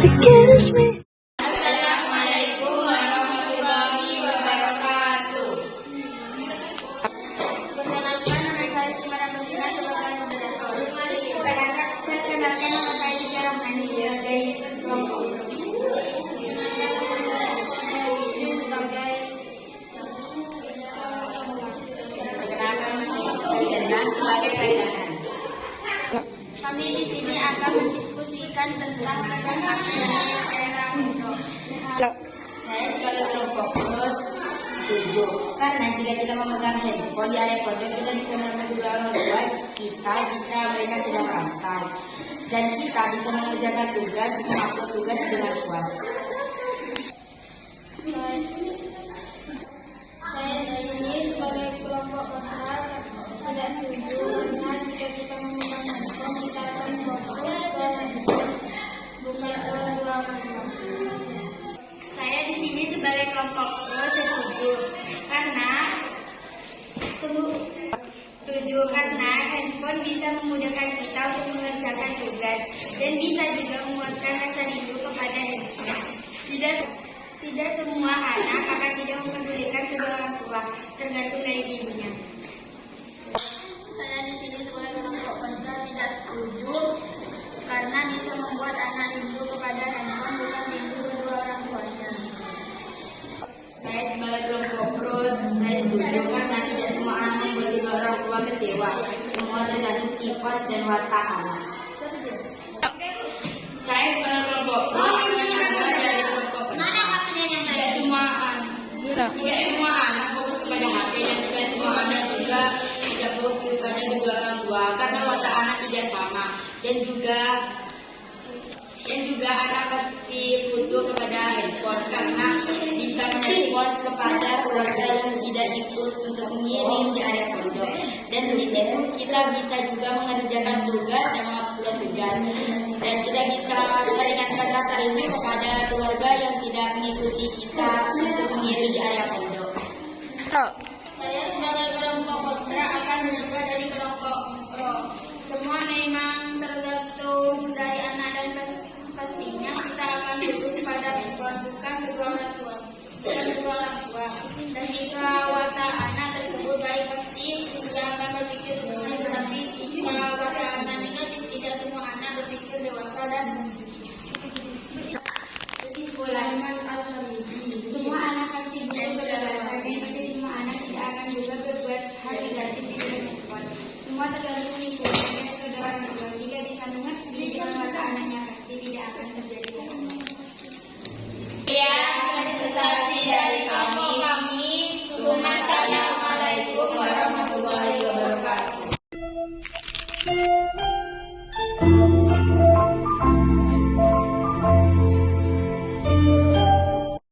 to kiss me. Assalamualaikum warahmatullahi wabarakatuh. Perkenalkan, nama saya Simara Musina sebagai moderator. Perkenalkan, nama saya Sejarah Manis dari kelompok. Perkenalkan sebagai saingan. Kami di sini akan mendiskusikan tentang pegang daerah pondok. Saya sebagai kelompok terus setuju karena jika kita memegang handphone di area pondok kita bisa menemukan kedua orang tua kita jika mereka sedang merantau dan kita bisa mengerjakan tugas maupun tugas dengan puas. Saya di sini sebagai kelompok kontra tidak setuju karena jika kita memegang handphone kita akan fokus ke bukan ke dua orang tua. Saya di sini sebagai kelompok pro setuju karena handphone bisa memudahkan kita untuk mengerjakan tugas dan bisa juga memuaskan rasa rindu kepada handphone. Tidak semua anak akan tidak mempedulikan kedua orang tua, tergantung dari dirinya. Saya di sini sebagai kelompok kontra tidak setuju karena bisa membuat anak rindu kepada handphone bukan rindu kedua orang tuanya. Saya sebagai kelompok pro saya setuju karena tidak semua anak membuat kedua orang tua kecewa. Semua tergantung sifat dan watak anak. Saya sebagai kelompok pro dari kelompok kontra. Tidak semua anak fokus kepada HP dan tidak semua anak juga tidak fokus kepada kedua orang tua karena watak anak tidak sama dan juga anak pasti butuh kepada handphone karena bisa menelpon kepada keluarga yang tidak ikut untuk mengirim di area pondok dan di situ kita bisa juga mengerjakan tugas dan mengupload tugas dan kita bisa meringankan rasa rindu kepada keluarga yang tidak mengikuti kita untuk mengirim di area pondok. Saya sebagai kelompok kontra akan menjaga dari kelompok pro. Semua memang tergantung dari anak dan pastinya kita akan fokus pada handphone bukan kedua orang tua. Dan jika watak anak tersebut baik pasti dia akan berpikir positif, tetapi jika watak anak negatif tidak semua anak berpikir dewasa dan positif. Kesimpulan semua anak pasti bukan berdewasa dan pasti semua anak tidak akan juga berbuat hal negatif di handphone. Semua tergantung lingkungan dan kedua orang tua. Jika bisa mengerti dengan watak anaknya pasti tidak akan terjadi. Ya, presentasi dari kami. Assalamualaikum warahmatullahi wabarakatuh.